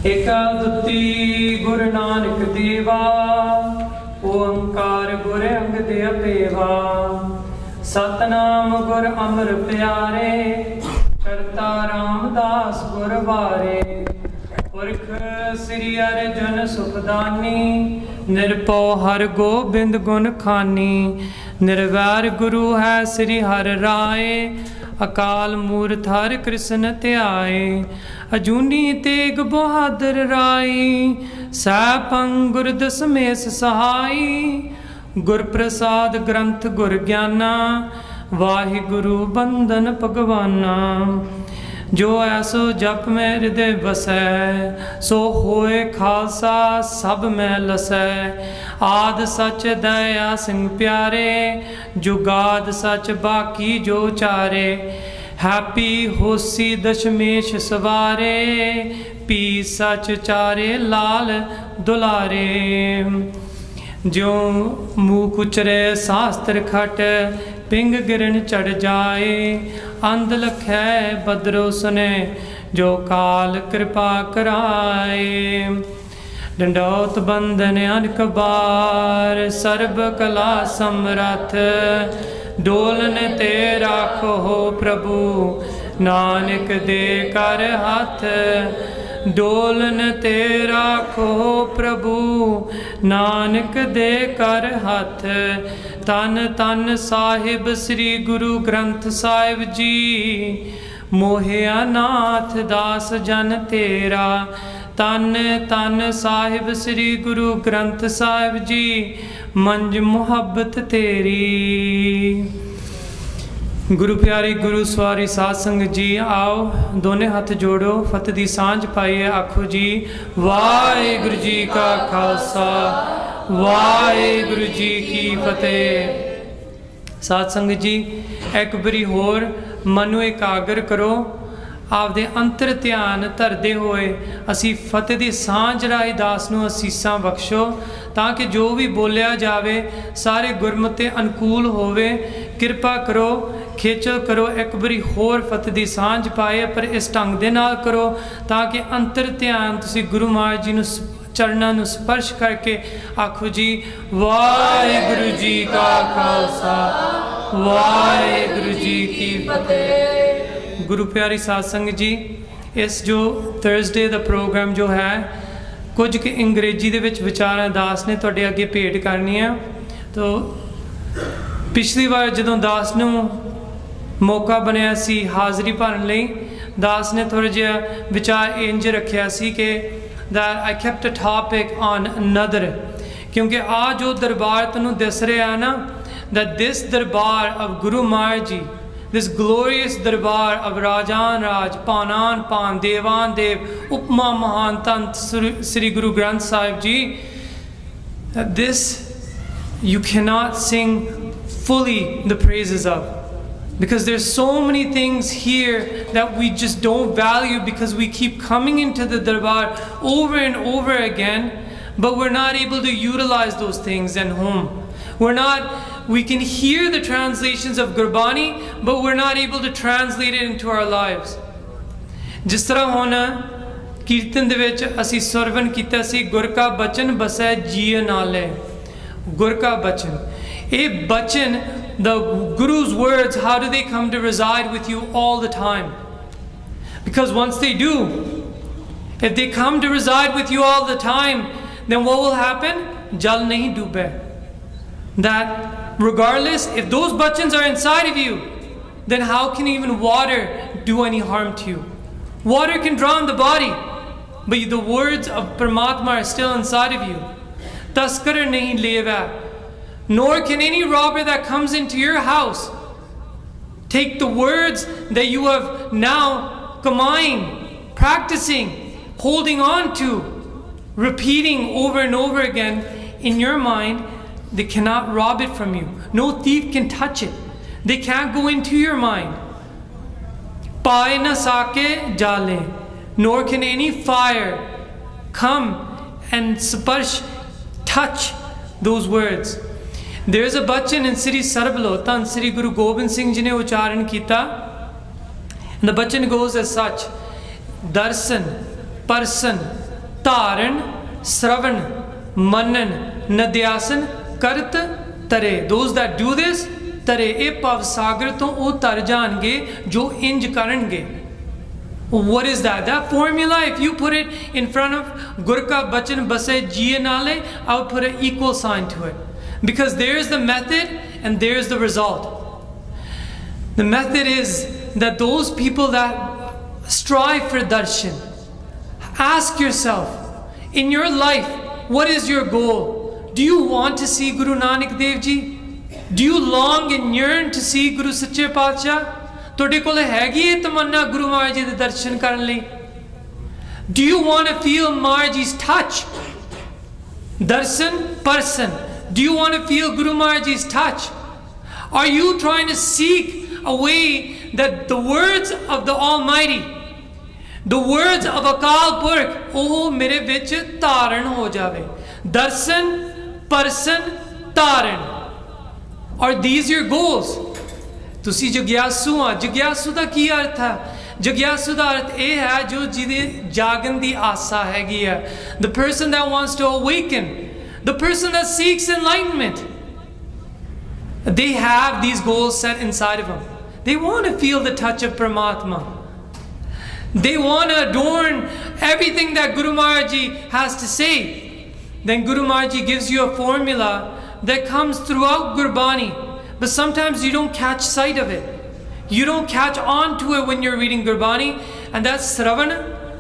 एका दुती गुरु नानक देवा, ओंकार गुर अंगद अपेवा। सतनाम गुर अमर प्यारे, करता रामदास गुर बारे। पुरख श्री अर्जन सुखदानी, निरपौ हर गोबिंद गुण खानी। निर्वैर गुरु है श्री हर राय, अकाल मूर्त हर कृष्ण त्याय। अजूनी तेग बहादुर राई, सैभं गुर दसमेश सहाय। गुर प्रसाद ग्रंथ गुर ज्ञाना, वाहिगुरु बंदन भगवाना। जो ऐसो जप में हृदय बसै, सो होए खालसा सब में लसै। आद सच दया सिंह प्यारे, जुगाद सच बाकी जो चारे। हैप्पी होसी दशमेश सवारे, पी सच चारे लाल दुलारे। जो मूक उचरे शास्त्र खट, पिंग गिरन चढ़ जाए। अंध लखै बदरो सुने, जो काल कृपा कराए। डंडौत बंदन अनक बार, सर्ब कला समरथ। डोलन ते राखो प्रभु, नानक दे कर हाथ। डोलन ते राखो प्रभु, नानक दे कर हाथ। तन तन साहिब श्री गुरु ग्रंथ साहिब जी, मोहिया नाथ दास जन तेरा। तन तन साहिब श्री गुरु ग्रंथ साहिब जी, मंज मुहब्बत तेरी। गुरु प्यारी गुरु सवारी साध संगत जी, आओ दोने हाथ जोड़ो, फतेह दी सांझ पाइए। आखो जी वाहिगुरु जी का खालसा, वाहिगुरु जी की फतेह। साध संगत जी, एक बारी होर मन नूं एकाग्र करो। आपदे अंतर ध्यान धरदे होए असी फतेह दी सांझ राही दास नूं असीसां बख्शो, तां कि जो भी बोलिया जावे सारे गुरमत दे अनुकूल होवे। किरपा करो, खेचल करो, एक बारी होर फतेह दी सांझ पाए, पर इस ढंग दे नाल करो तां कि अंतर ध्यान तुसीं गुरु महाराज जी नूं चरणों नूं स्पर्श करके आखो जी वाहिगुरु जी का खालसा, वाहिगुरु जी की फतेह। गुरु प्यारी साध संगत जी, इस जो थर्सडे का प्रोग्राम जो है कुछ कि अंग्रेजी दे विच विचारां दास ने तुहाडे अगे भेंट करनी है। तो पिछली बार जदों दास नूं मौका बनया सी हाज़री भरन लई, दास ने थोड़ा जिहा विचार इंज रखिया सी कि that I kept a topic on another, क्योंकि आज जो दरबार तैनूं दस रहा है ना, that this दरबार of Guru Maharaj ji, this glorious दरबार of राजान राज, पानान पान, देवान देव, उपमा महान तंत श्री गुरु ग्रंथ साहिब जी, that this you cannot sing fully the praises of, because there's so many things here that we just don't value because we keep coming into the darbar over and over again, but we're not able to utilize those things at home. We can hear the translations of Gurbani, but we're not able to translate it into our lives. जिस तरह होना कीर्तन दे विच असी सरवण कीता सी, गुर का बचन बसै जीए नाले। गुर का बचन, ये बचन, the Guru's words, how do they come to reside with you all the time? Because once they do, if they come to reside with you all the time, then what will happen? Jal nahi dube. That regardless, if those bachans are inside of you, then how can even water do any harm to you? Water can drown the body, but the words of Paramatma are still inside of you. Taskar nahi leva. Nor can any robber that comes into your house take the words that you have now kamaying, practicing, holding on to, repeating over and over again in your mind. They cannot rob it from you. No thief can touch it. They can't go into your mind. Pae na sake jale. Nor can any fire come and sparsh, touch those words. There is a bachan in Sri Sarbalo, Tan Sri Guru Gobind Singh ji ne ucharan kita. And the bachan goes as such: Darsan, Parsan, Taran, Sravan, Manan, Nadyasan, Karat, Tare. Those that do this, Tare, e pav sagar to o tar jange, jo inj karange. What is that? That formula, if you put it in front of Gurka Bachan Base GNA, I would put an equal sign to it. Because there's the method and there's the result. The method is that those people that strive for darshan, ask yourself, in your life, what is your goal? Do you want to see Guru Nanak Dev Ji? Do you long and yearn to see Guru Sache Paatshah? ਤੁਹਾਡੇ ਕੋਲ ਹੈਗੀ ਹੈ ਤਮੰਨਾ ਗੁਰੂ ਮਹਾਰਾਜ ਜੀ ਦੇ ਦਰਸ਼ਨ ਕਰਨ ਲਈ? Do you want to feel Maharaji's touch? Darshan, person. Do you want to feel Guru Maharaji's touch? Are you trying to seek a way that the words of the Almighty, the words of Akal Purkh, oh mere vich dharan ho jave? Darshan, person, dharan. Are these your goals? ਤੁਸੀਂ ਜਗਿਆਸੂ ਆ। ਜਗਿਆਸੂ ਦਾ ਕੀ ਅਰਥ ਹੈ? ਜਗਿਆਸੂ ਦਾ ਅਰਥ ਇਹ ਹੈ ਜੋ ਜਿਹਦੇ ਜਾਗਣ ਦੀ ਆਸਾ ਹੈਗੀ ਹੈ। The person that wants to awaken, the person that seeks enlightenment. They have these goals set inside of them. They want to feel the touch of Paramatma. They want to adorn everything that Guru Maharaj Ji has to say. Then Guru Maharaj Ji gives you a formula that comes throughout Gurbani. But sometimes you don't catch sight of it. You don't catch on to it when you're reading Gurbani. And that's Sravana,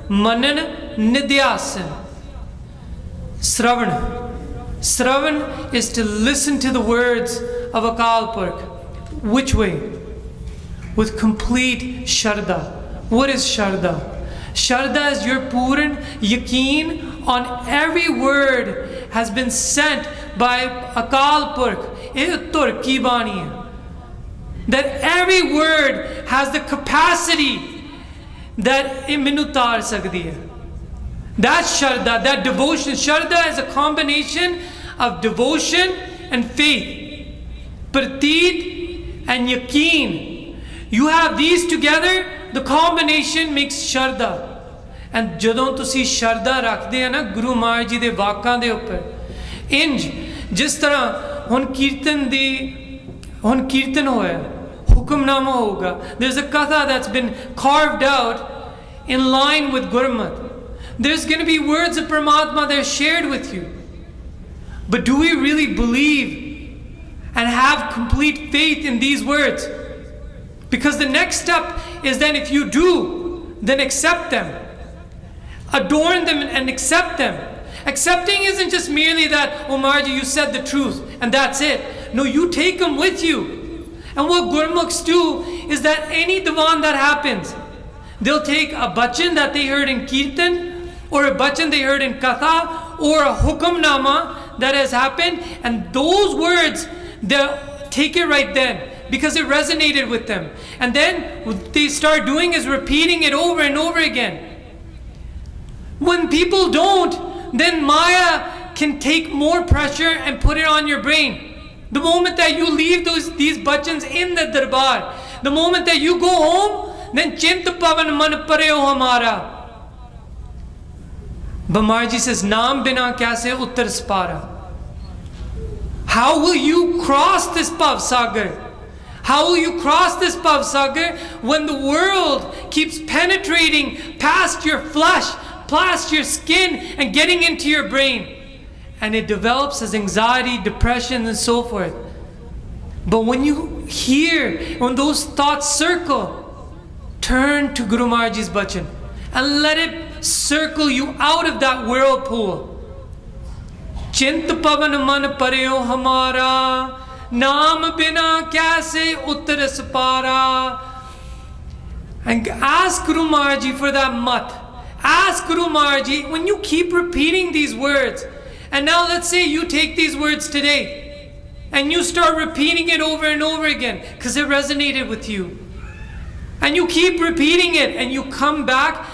Manana, Nidyasan. Sravana. Sravan is to listen to the words of Akal Purkh. Which way? With complete Shraddha. What is Shraddha? Shraddha is your Puran Yaqeen on every word has been sent by Akal Purkh. That every word has the capacity that it minutar sakdi hai. That's Shraddha, that devotion. Shraddha is a combination of devotion and faith. Prateet and Yaqeen. You have these together, the combination makes Shraddha. And ਜਦੋਂ ਤੁਸੀਂ ਸ਼ਰਧਾ ਰੱਖਦੇ ਆ ਨਾ ਗੁਰੂ ਮਹਾਰਾਜ ਜੀ ਦੇ ਵਾਕਾਂ ਦੇ ਉੱਪਰ, ਇੰਜ ਜਿਸ ਤਰ੍ਹਾਂ ਹੁਣ ਕੀਰਤਨ ਹੋਇਆ, ਹੁਕਮਨਾਮਾ ਹੋਊਗਾ. There's a katha that's been carved out in line with Gurmat. There's going to be words of Paramatma that are shared with you. But do we really believe and have complete faith in these words? Because the next step is then if you do, then accept them. Adorn them and accept them. Accepting isn't just merely that, oh Maharaj, you said the truth and that's it. No, you take them with you. And what Gurmukhs do is that any divan that happens, they'll take a bachan that they heard in Kirtan, or a bachan they heard in Katha, or a hukamnama that has happened, and those words, they'll take it right then because it resonated with them. And then what they start doing is repeating it over and over again. When people don't, then Maya can take more pressure and put it on your brain. The moment that you leave these bachans in the Darbar, the moment that you go home, then Chint Pavan Man Pareo Hamara. But Maharaj says, Naam Bina Kaise Uttar Spara. How will you cross this Pav Sagar? How will you cross this Pav Sagar when the world keeps penetrating past your flesh, past your skin, and getting into your brain? And it develops as anxiety, depression, and so forth. But when you hear, when those thoughts circle, turn to Guru Maharaj Ji's bachan and let it circle you out of that whirlpool. Chint pavan man pareo hamara, naam bina kaise uttaras para. And ask Guru Maharaj Ji for that mat. Ask Guru Maharaj Ji, when you keep repeating these words, and now let's say you take these words today and you start repeating it over and over again because it resonated with you. And you keep repeating it and you come back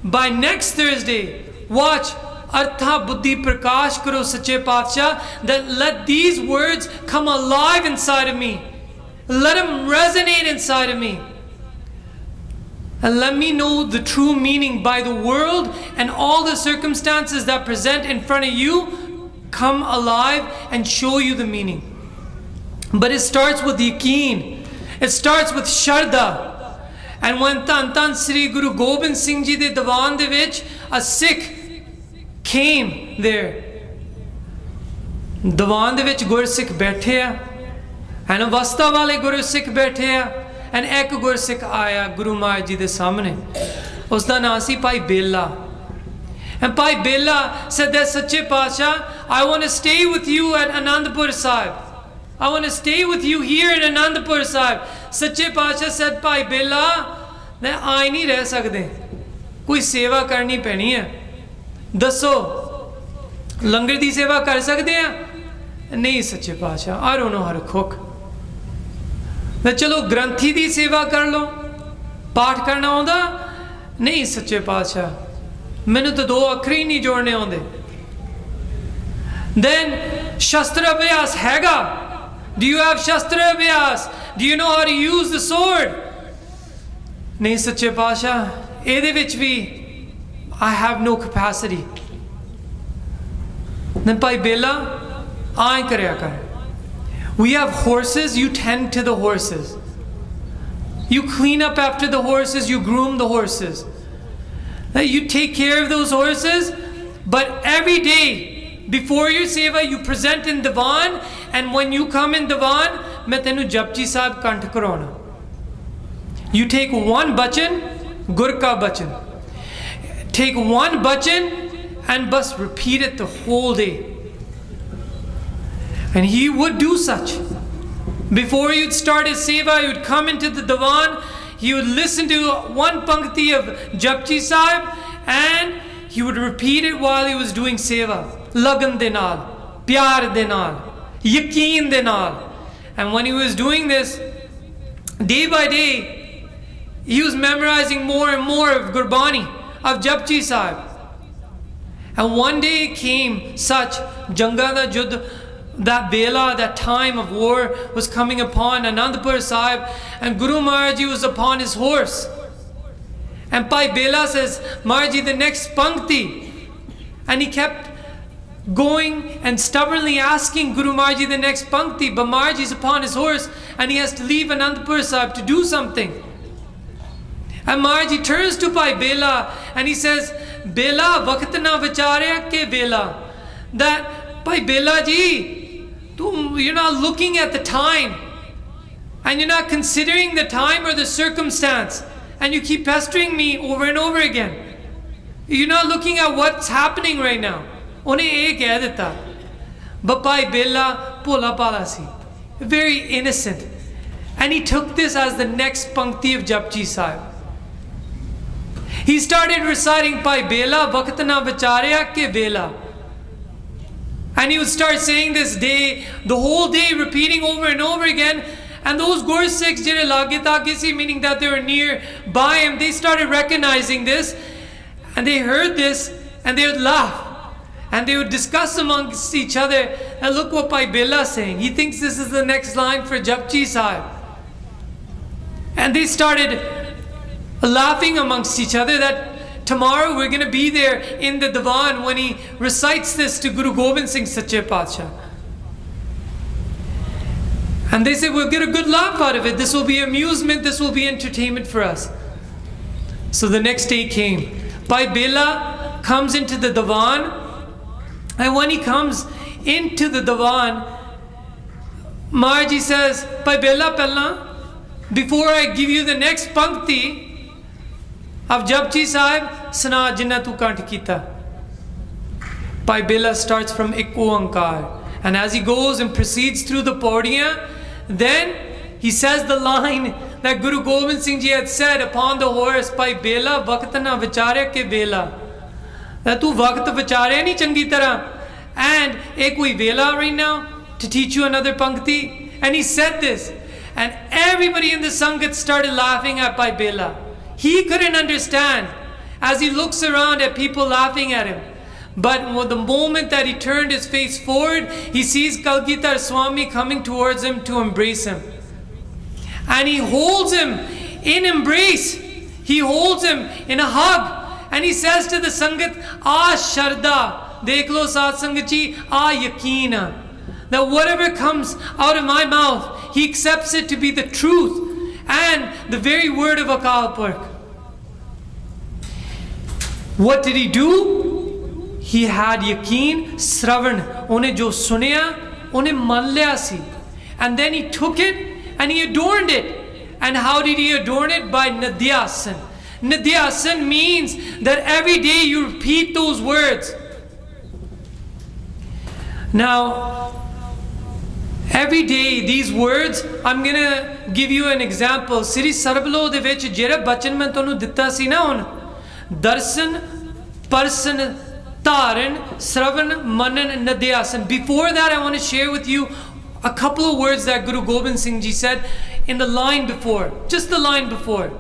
by next Thursday. Watch Artha Buddhi Prakash Karo Sache Paatshah, that let these words come alive inside of me. Let them resonate inside of me. And let me know the true meaning by the world and all the circumstances that present in front of you come alive and show you the meaning. But it starts with yaqeen. It starts with sharda. And when Tan Sri Guru Gobind Singh Ji de Diwan de vich, a Sikh came there. Diwan de vich Gur Sikh baithe a, and Avastha wale Guru Sikh baithe a, and ek Gur Sikh aaya Guru Maharaj Ji de samne. Usda naam si Bhai Bela. And Bhai Bela said that Sache Paatshah, I want to stay with you at Anandpur Sahib. I want to stay with you here in Anandpur Sahib. Sache Paatshah said, Bhai Bela, मैं आई नहीं रह सकते, कोई सेवा करनी पैनी है, दसो लंगर दी सेवा कर सकते हैं? नहीं सच्चे पातशाह, I don't know how to cook. मैं चलो ग्रंथी दी सेवा कर लो, पाठ करना आउंदा? नहीं सच्चे पातशाह, मैनू तो दो अखर ही नहीं जोड़ने आउंदे. Then shastra abhyas हैगा? Do you have shastra abhyas? Do you know how to use the sword? नहीं सच्चे पातशाह, ਇਹਦੇ ਵਿੱਚ ਵੀ I have no capacity. Then Bhai Bela, ਆਏ ਕਰਿਆ ਕਰ. We have horses, you tend to the horses. You clean up after the horses, you groom the horses. You take care of those horses, but every day before your seva you present in Diwan, and when you come in Diwan, मैं तेनू जपजी साहब कंठ कराना. You take one bachan, Gur ka bachan. Take one bachan and bus repeat it the whole day. And he would do such. Before you'd start his seva, you'd come into the Diwan, he would listen to one pankti of Japji Sahib and he would repeat it while he was doing seva. Lagan de naal, pyar de naal, yaqeen de naal. And when he was doing this, day by day, he was memorizing more and more of Gurbani, of Japji Sahib. And one day came such, Janga da Judd, that Bela, that time of war was coming upon Anandpur Sahib, and Guru Maharaj Ji was upon his horse. And Bhai Bela says, Maharaj Ji, the next pankti. And he kept going and stubbornly asking Guru Maharaj Ji the next pankti, but Maharaj Ji is upon his horse and he has to leave Anandpur Sahib to do something. And Maharaj Ji turns to Bhai Bela and he says, Bela, waqt na vicharya ke Bela. That Bhai Bela Ji, you're not looking at the time and you're not considering the time or the circumstance, and you keep pestering me over and over again. You're not looking at what's happening right now. Unhe eh keh dita. But Bhai Bela bhola bhala si, very innocent, and he took this as the next pankti of Japji Sahib. He started reciting Bhai Bela, waqt na vicharya ke Bela. And he would start saying this day, the whole day, repeating over and over again. And those Gur Sikhs, jire lage tage si, meaning that they were near by him, they started recognizing this. And they heard this and they would laugh. And they would discuss amongst each other, and look what Bhai Bela is saying. He thinks this is the next line for Japji Sahib. And they started laughing amongst each other that tomorrow we're going to be there in the Diwan when he recites this to Guru Gobind Singh Sache Paatshah. And they said, we'll get a good laugh out of it. This will be amusement, this will be entertainment for us. So the next day came. Bhai Bela comes into the Diwan, and when he comes into the Diwan, Maharaj Ji says, Bhai Bela Pella, before I give you the next pankti of Japji Sahib, Sana Jinna Tu Kant Kita. Bhai Bela starts from Ikko Ankar. And as he goes and proceeds through the Paudiyan, then he says the line that Guru Gobind Singh Ji had said upon the horse, Bhai Bela, waqt na vicharya ke Bela. That tu waqt vicharya nahi changi tarah. And ek koi Bela right now to teach you another pankti. And he said this. And everybody in the Sangat started laughing at Bhai Bela. He couldn't understand as he looks around at people laughing at him. But the moment that he turned his face forward, he sees Kalgitar Swami coming towards him to embrace him. And he holds him in embrace. He holds him in a hug and he says to the Sangat, "Ah Sharda, dekh lo Saat Sangat ji, ah Yakeena." That whatever comes out of my mouth, he accepts it to be the truth and the very word of Akal Purkh. What did he do? He had Yakeen, Sravan, One jo sunya, One man liya si. And then he took it and he adorned it. And how did he adorn it? By Nidhyasan. Nidhyasan means that every day you repeat those words. Now, every day these words, I'm going to give you an example. Sri Sarbalo de vich jera bachan main tonu ditta si na hun. Darsan, Parsan, Taran, Sravan, Manan, Nidhyasan. Before that, I want to share with you a couple of words that Guru Gobind Singh Ji said in the line before, just the line before.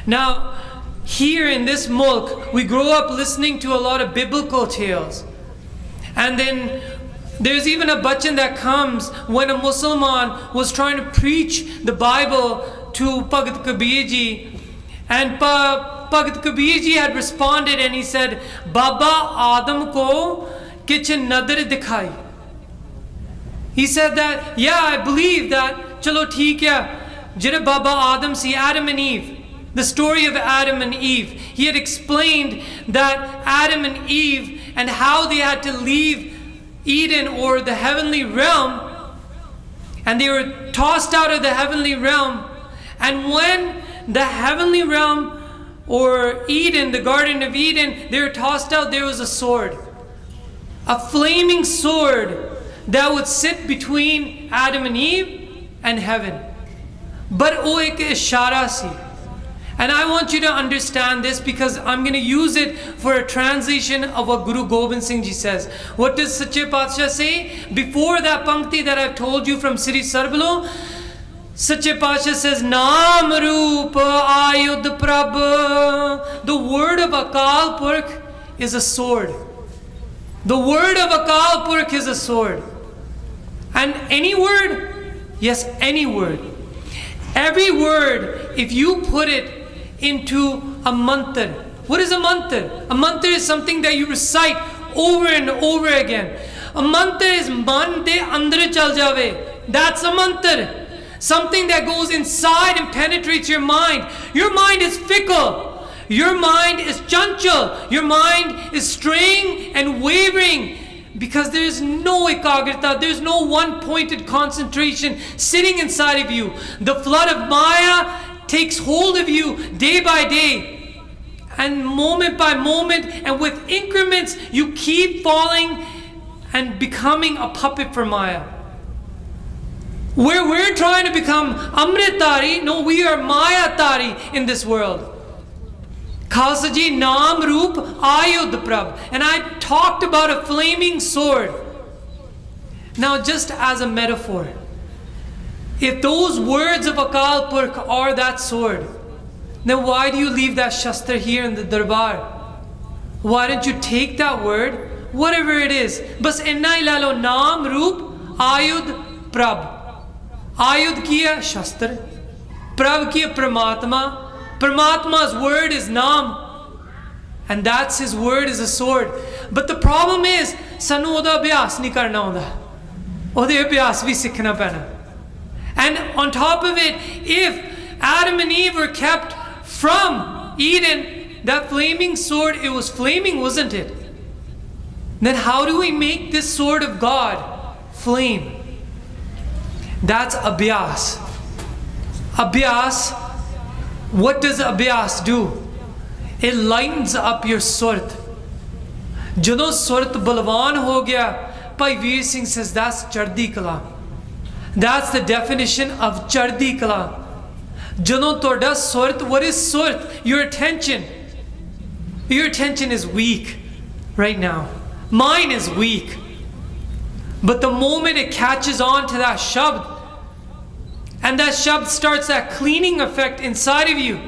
Now, here in this mulk, we grow up listening to a lot of biblical tales. And then there's even a bachan that comes when a Musliman was trying to preach the Bible to Bhagat Kabir Ji. And Bhagat Kabir Ji had responded and he said, "Baba Adam ko kich nadar dikhai." He said that, yeah, I believe that, chalo theek hai, jire Baba Adam si, Adam and Eve, the story of Adam and Eve. He had explained that Adam and Eve and how they had to leave Eden or the heavenly realm, and they were tossed out of the heavenly realm. And when the heavenly realm or Eden, the Garden of Eden, they were tossed out, there was a sword, a flaming sword that would sit between Adam and Eve and heaven. But wo ek ishara si. And I want you to understand this because I'm going to use it for a translation of what Guru Gobind Singh Ji says. What does Sache Patsha say? Before that pankti that I've told you from Sri Sarbalo, Sache Patsha says, Naam Roop Ayudh Prabh. The word of Akal Purkh is a sword. The word of Akal Purkh is a sword. And any word? Yes, any word. Every word, if you put it into a mantra. What is a mantra? A mantra is something that you recite over and over again. A mantra is man de andar chal jave. That's a mantra. Something that goes inside and penetrates your mind. Your mind is fickle. Your mind is chanchal. Your mind is straying and wavering because there is no ekagrita. There is no one-pointed concentration sitting inside of you. The flood of Maya takes hold of you day by day and moment by moment, and with increments you keep falling and becoming a puppet for Maya. Where we're trying to become Amritari, no, we are Mayatari in this world. Khalsa ji, Naam Roop Ayudh Prabh. And I talked about a flaming sword. Now, just as a metaphor, if those words of Akal Purkh are that sword, then why do you leave that Shastra here in the Darbar? Why don't you take that word, whatever it is, bas inna hi la lo, Naam Roop Ayudh Prabh. Ayudh kiya Shastra, Prabh kiya Paramatma. Paramatma's word is Naam, and that's his word is a sword. But the problem is, sanu oda abhyas nahi karna aunda. Ode abhyas bhi sikhna paina. And on top of it, if Adam and Eve were kept from Eden, that flaming sword, it was flaming, wasn't it? Then how do we make this sword of God flame? That's abhyas. Abhyas, what does abhyas do? It lightens up your surat. Jadon surat balwan ho gaya, Bhai Veer Singh says that's chardi kala. That's the definition of chardi kala. Jadon toda surat, what is surat? Your attention. Your attention is weak right now. Mine is weak. But the moment it catches on to that shabd, and that shabd starts that cleaning effect inside of you,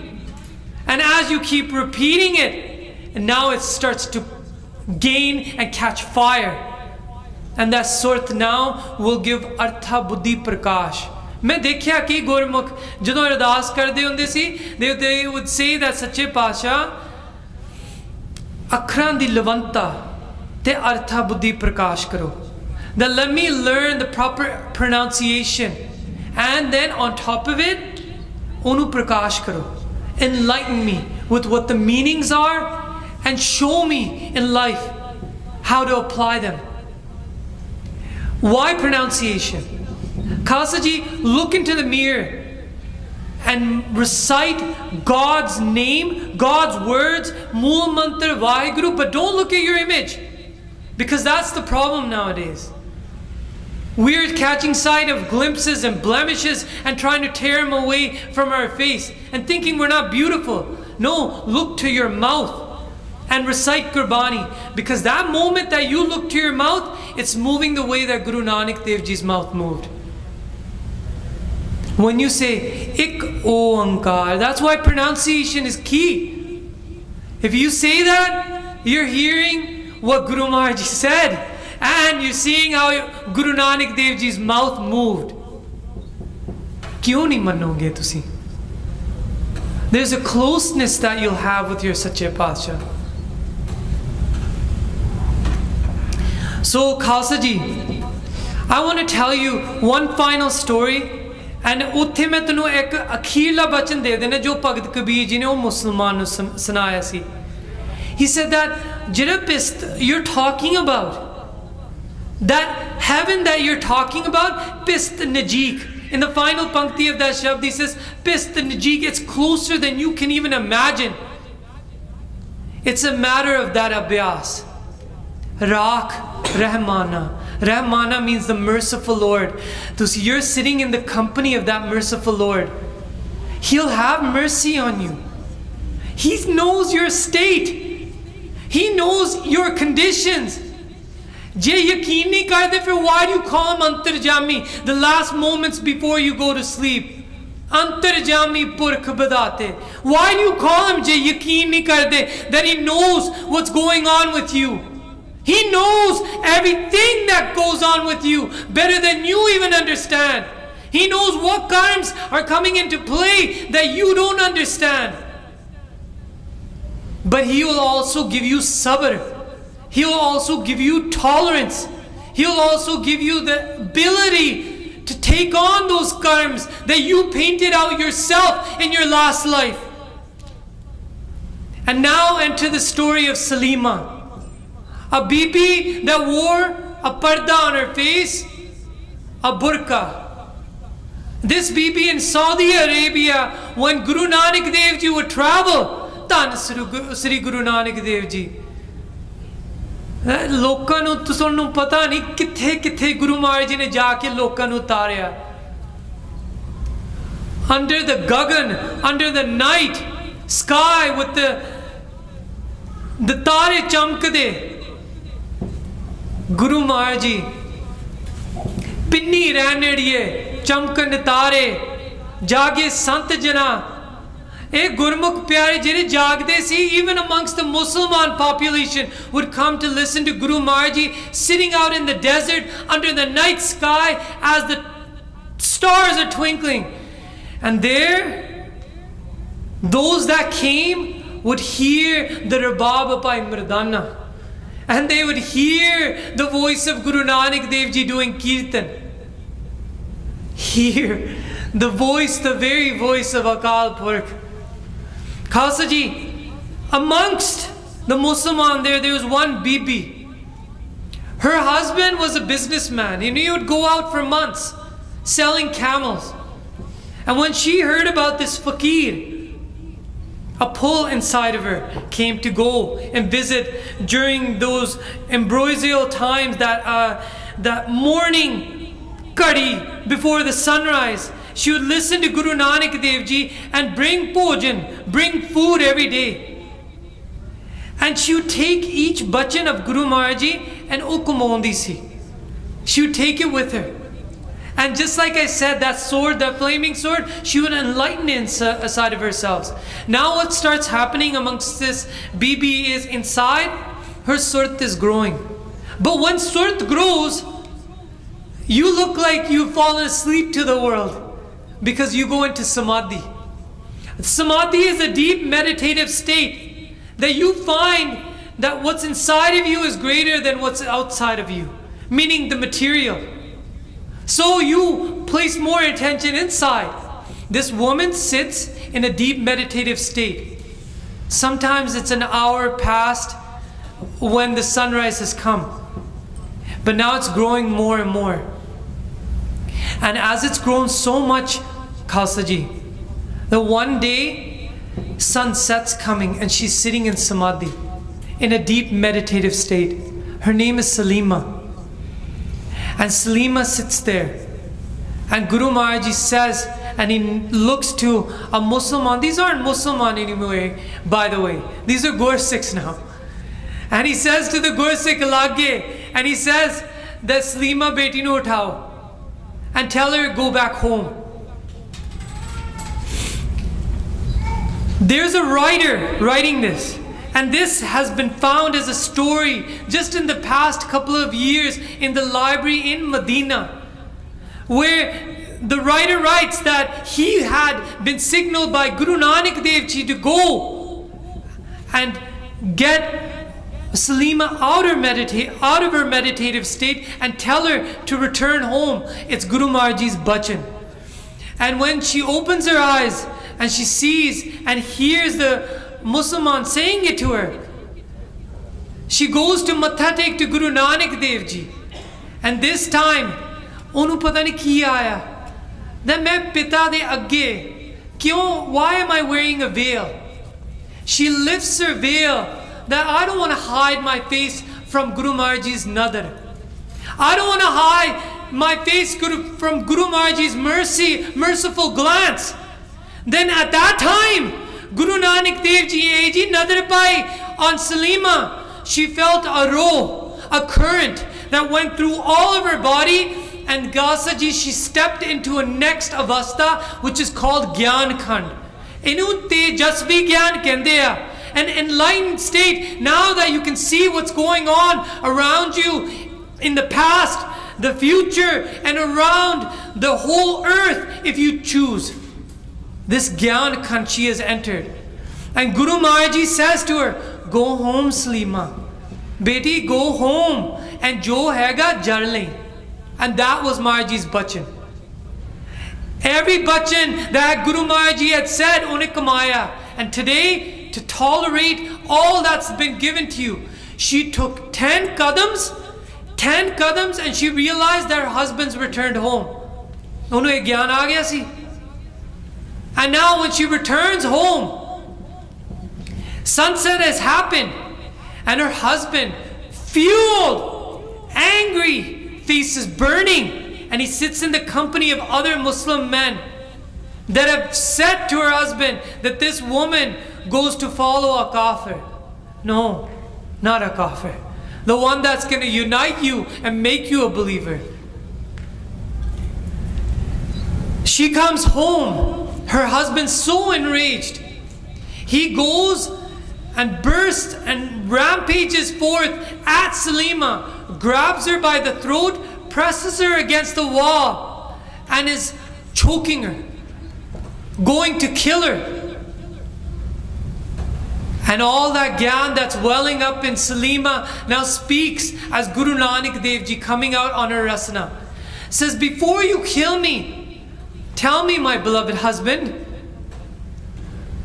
and as you keep repeating it, and now it starts to gain and catch fire, and that surat now will give artha buddhi prakash, मैं देखिया कि गुरमुख ਜਦੋਂ ਅਰਦਾਸ ਕਰਦੇ ਹੁੰਦੇ ਸੀ they would say that ਸੱਚੇ ਪਾਤਸ਼ਾਹ ਅੱਖਰਾਂ ਦੀ ਲਵੰਤਾ ਤੇ ਅਰਥਾ ਬੁੱਧੀ ਪ੍ਰਕਾਸ਼ ਕਰੋ, that let me learn the proper pronunciation and then on top of it ਉਹਨੂੰ ਪ੍ਰਕਾਸ਼ ਕਰੋ, enlighten me with what the meanings are and show me in life how to apply them. Why pronunciation? Khalsa ji, look into the mirror and recite God's name, God's words, Mool Mantra, Vaheguru, but don't look at your image, because that's the problem nowadays. We're catching sight of glimpses and blemishes and trying to tear them away from our face and thinking we're not beautiful. No, look to your mouth and recite Gurbani, because that moment that you look to your mouth, it's moving the way that Guru Nanak Dev Ji's mouth moved. When you say Ik Oankar, that's why pronunciation is key. If you say that, you're hearing what Guru Maharaj Ji said, and you're seeing how Guru Nanak Dev Ji's mouth moved. Kyun nahi manoge tusi? There's a closeness that you'll have with your Sache Paatshah. So Khalsa Ji, I want to tell you one final story, and ਉੱਥੇ ਮੈਂ ਤੈਨੂੰ ਇੱਕ ਅਖੀਰਲਾ ਬਚਨ ਦੇ ਦੇਣਾ ਜੋ ਭਗਤ ਕਬੀਰ ਜੀ ਨੇ ਉਹ ਮੁਸਲਮਾਨ ਨੂੰ ਸੁਣਾਇਆ ਸੀ. He said that ਜਿਹੜਾ ਪਿਸਤ you're talking about, that heaven that you're talking about, pist najeek, in the final pankti of that shabd he says pist najeek, it's closer than you can even imagine. It's a matter of that abhyas. Rakh Rahmana. Rahmana means the merciful Lord. So you're sitting in the company of that merciful Lord. He'll have mercy on you. He knows your state. He knows your conditions. Je yakeen nahi karte, fir why do you call him Antarjami the last moments before you go to sleep? Antarjami purkh badate. Why do you call him je yakeen nahi karte that he knows what's going on with you? He knows everything that goes on with you better than you even understand. He knows what karmas are coming into play that you don't understand. But He will also give you sabr. He will also give you tolerance. He will also give you the ability to take on those karmas that you painted out yourself in your last life. And now enter the story of Salima. A bibi that wore a parda on her face, a burqa. This bibi in Saudi Arabia, when Guru Nanak Dev Ji would travel, Tan Sri Guru Nanak Dev Ji, ਲੋਕਾਂ ਨੂੰ ਤੁਹਾਨੂੰ ਪਤਾ ਨਹੀਂ ਕਿੱਥੇ ਕਿੱਥੇ ਗੁਰੂ ਮਹਾਰਾਜ ਜੀ ਨੇ ਜਾ ਕੇ ਲੋਕਾਂ ਨੂੰ ਉਤਾਰਿਆ. Under the gagan, under the night sky with the ਤਾਰੇ ਚਮਕਦੇ, Guru Maharaj Ji, Pinni Ranadiye, Chamkan Tare, Jage Sant Jana, Gurmukh Pyare Jire Jagde si, even amongst the Muslim population, would come to listen to Guru Maharaj Ji sitting out in the desert under the night sky as the stars are twinkling. And there, those that came would hear the Rabab by Mridana. And they would hear the voice of Guru Nanak Dev Ji doing kirtan. Hear the voice, the very voice of Akal Purkh. Khalsa Ji, amongst the Musliman there was one bibi. Her husband was a businessman. He would go out for months selling camels. And when she heard about this fakir, a pull inside of her came to go and visit during those ambrosial times, that morning kadi before the sunrise. She would listen to Guru Nanak Dev Ji and bring bhojan, bring food every day. And she would take each bachan of Guru Maharaj Ji and ukumondi si. She would take it with her. And just like I said, that sword, that flaming sword, she would enlighten inside of herself. Now what starts happening amongst this bibi is inside, her surt is growing. But when surt grows, you look like you've fallen asleep to the world. because you go into samadhi. Samadhi is a deep meditative state that you find that what's inside of you is greater than what's outside of you, meaning the material. So you place more attention inside. This woman sits in a deep meditative state. Sometimes it's an hour past when the sunrise has come. But now it's growing more and more. And as it's grown so much, Khalsa Ji, that one day sunset's coming and she's sitting in samadhi, in a deep meditative state. Her name is Salima. And Salima sits there. And Guru Maharaj Ji says, and he looks to a Musliman. These aren't Musliman anymore, by the way. These are Gursikhs now. And he says to the Gursikh Lage, and he says that Salima beti nu uthao and tell her go back home. There's a writer writing this, and this has been found as a story just in the past couple of years in the library in Medina, where the writer writes that he had been signaled by Guru Nanak Dev Ji to go and get Salima out of her meditative state and tell her to return home. It's Guru Maharaj Ji's bachan. And when she opens her eyes and she sees and hears the Musliman saying it to her, she goes to matha tek to Guru Nanak Dev Ji. And this time, onu pata nahi ki aaya. That main pita de agge, kyun, why am I wearing a veil? She lifts her veil that I don't want to hide my face from Guru Maharaj Ji's nadar. I don't want to hide my face from Guru Maharaj Ji's merciful glance. Then at that time, Guru Nanak Dev Ji ji nadar pai on Salima. She felt a row, a current that went through all of her body, and Khalsa Ji, she stepped into a next avastha which is called Gyan Khand. Inu Tejasvi Gyan kende an enlightened state. Now that you can see what's going on around you in the past, the future, and around the whole earth, if you choose. This Gyan Khand she has entered. And Guru Maharaj Ji says to her, go home Salima. Beti, go home. And jo hega jar le. And that was Maharaj Ji's bachan. Every bachan that Guru Maharaj Ji had said, une kamaya. And today, to tolerate all that's been given to you, she took 10 qadams, and she realized that her husband's returned home. Unhu ek gyan aa gaya si. And now when she returns home, sunset has happened, and her husband, fueled, angry, face is burning, and he sits in the company of other Muslim men that have said to her husband that this woman goes to follow a kafir. No, not a kafir. The one that's going to unite you and make you a believer. She comes home. Her husband's so enraged. He goes and bursts and rampages forth at Salima, grabs her by the throat, presses her against the wall, and is choking her, going to kill her. And all that gyan that's welling up in Salima now speaks as Guru Nanak Dev Ji coming out on her rasana. Says, before you kill me, tell me, my beloved husband,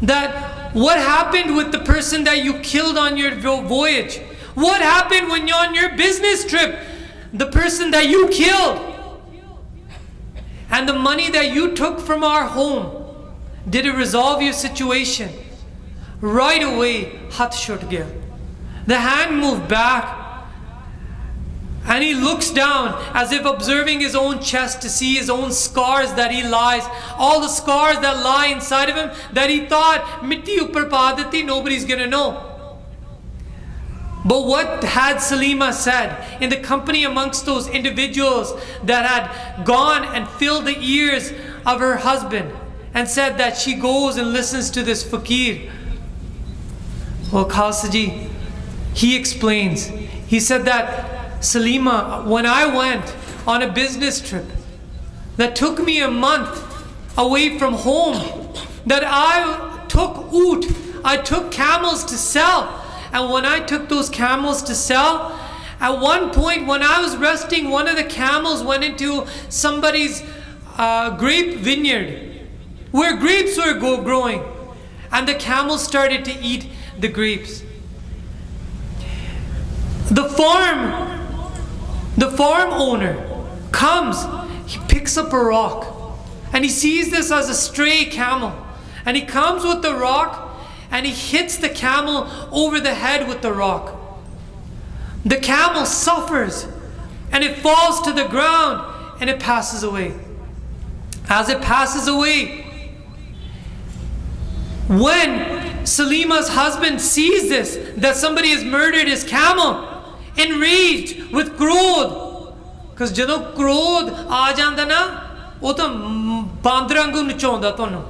that what happened with the person that you killed on your voyage? What happened when you're on your business trip? The person that you killed? And the money that you took from our home, did it resolve your situation? Right away, hath shut gaya. The hand moved back, and he looks down as if observing his own chest to see his own scars that he lies, all the scars that lie inside of him that he thought, mitti upar pa deti, nobody's gonna know. But what had Salima said in the company amongst those individuals that had gone and filled the ears of her husband and said that she goes and listens to this fakir? Well, Khalsa Ji, he explains. He said that, Salima, when I went on a business trip that took me a month away from home, that I took oot, I took camels to sell. And when I took those camels to sell, at one point when I was resting, one of the camels went into somebody's grape vineyard where grapes were growing, and the camel started to eat the grapes. The farm owner comes, he picks up a rock, and he sees this as a stray camel, and he comes with the rock and he hits the camel over the head with the rock. The camel suffers and it falls to the ground and it passes away. As it passes away, when Salima's husband sees this, that somebody has murdered his camel, enraged with growth, because jadon growth aa janda na, wo ta baandar angu nachaunda tonu.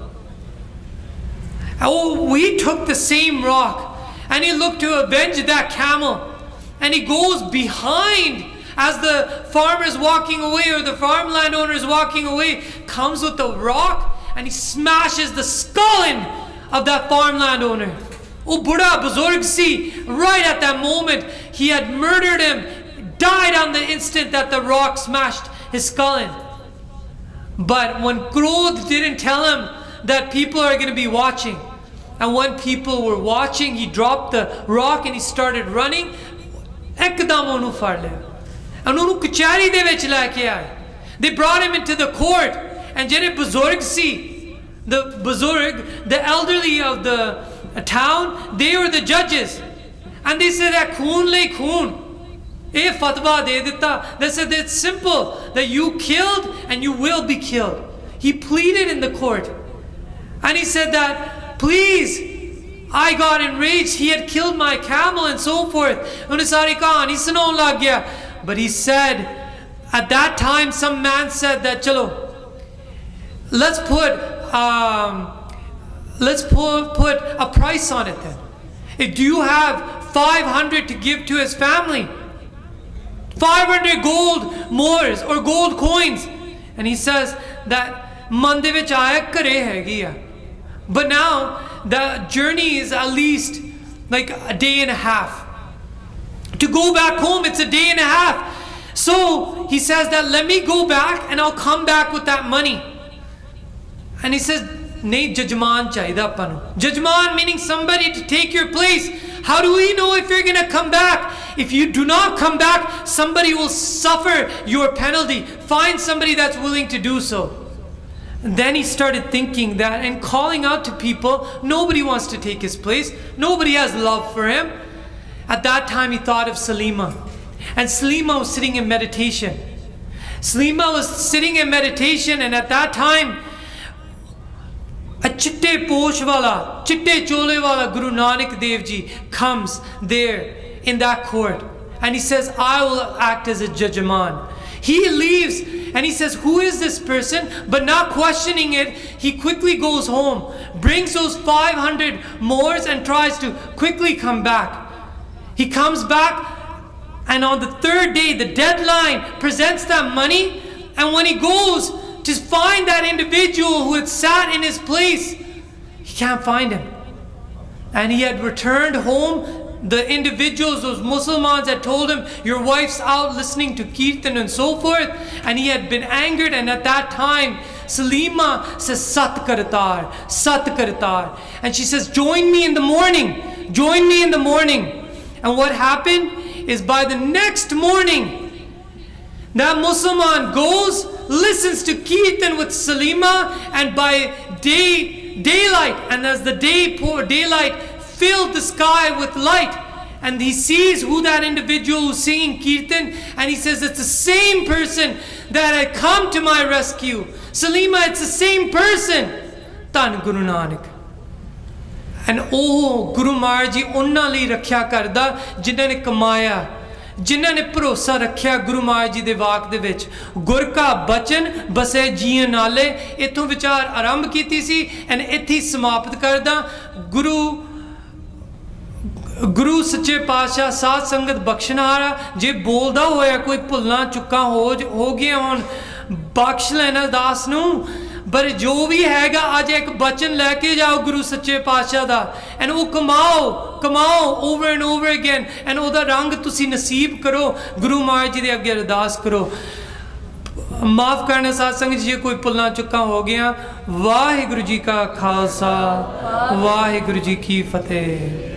Oh, we took the same rock and he looked to avenge that camel, and he goes behind as the farmer is walking away, or the farmland owner is walking away, comes with the rock and he smashes the skull in of that farmland owner. Oh, Buddha Buzurg si, right at that moment he had murdered him, died on the instant that the rock smashed his skull in. But when Krodh didn't tell him that people are going to be watching, and when people were watching, he dropped the rock and he started running. Ekdam onu far liya, and onu kachari de vich leke aaye. They brought him into the court, and jehde buzurg si, the buzurg, the elderly of the town, they were the judges, and they said that khoon le khoon. Eh fatwa de ditta. They said it's simple, that you killed and you will be killed. He pleaded in the court, and he said that, please, I got enraged, he had killed my camel and so forth. But he said, at that time some man said that, chalo, let's put a price on it then. Do you have 500 to give to his family? 500 gold moors or gold coins. And he says that mande vich aaya kare hegi hai. But now the journey is at least like a day and a half. To go back home, it's a day and a half. So he says that, let me go back and I'll come back with that money. And he says, nahi, jajman chahida panu. Jajman meaning somebody to take your place. How do we know if you're going to come back? If you do not come back, somebody will suffer your penalty. Find somebody that's willing to do so. And then he started thinking that and calling out to people. Nobody wants to take his place. Nobody has love for him. At that time he thought of Salima. And Salima was sitting in meditation. Salima was sitting in meditation, and at that time a chitte posh wala, chitte chole wala Guru Nanak Dev Ji comes there in that court, and he says, I will act as a judgeman. He leaves and he says, who is this person? But not questioning it, he quickly goes home, brings those 500 moors and tries to quickly come back. He comes back, and on the third day, the deadline, presents that money, and when he goes to find that individual who had sat in his place, he can't find him. And he had returned home. The individuals, those Muslims, had told him, your wife's out listening to Kirtan and so forth, and he had been angered. And at that time Salima says, Sat kartar, Sat kartar. And she says, join me in the morning, join me in the morning. And what happened is, by the next morning, that Musliman goes, listens to Kirtan with Salima, and by daylight, and as the daylight filled the sky with light, and he sees who that individual who's singing Kirtan, and he says, it's the same person that had come to my rescue. Salima, it's the same person. Tan Guru Nanak. And oh, Guru Maharaj ji unna li rakhya karda जिन्हां ने कमाया, जिन्हां ने भरोसा रखिया Guru Maharaj ji de वाक de vich. Gur ka bachan base jiyan naale. इथों विचार आरंभ कीती सी, and इत्थे समाप्त करदा. गुरु सच्चे पातशाह साध संगत बख्शनहारा, जे बोलदा होया कोई भुलना चुका हो गया होन, बख्श लेना दास नू. ਪਰ ਜੋ ਵੀ ਹੈਗਾ ਅੱਜ ਇੱਕ ਬਚਨ ਲੈ ਕੇ ਜਾਓ ਗੁਰੂ ਸੱਚੇ ਪਾਤਸ਼ਾਹ ਦਾ, ਐਂਡ ਉਹ ਕਮਾਓ over and over again, and ਉਹਦਾ ਰੰਗ ਤੁਸੀਂ ਨਸੀਬ ਕਰੋ। ਗੁਰੂ ਮਹਾਰਾਜ ਜੀ ਦੇ ਅੱਗੇ ਅਰਦਾਸ ਕਰੋ। ਮਾਫ ਕਰਨਾ ਸਾਧ ਸੰਗਤ ਜੀ, ਜੇ ਕੋਈ ਭੁੱਲਾਂ ਚੁੱਕਾਂ ਹੋ ਗਿਆ। ਵਾਹਿਗੁਰੂ ਜੀ ਕਾ ਖਾਲਸਾ, ਵਾਹਿਗੁਰੂ ਜੀ ਕੀ ਫਤਿਹ।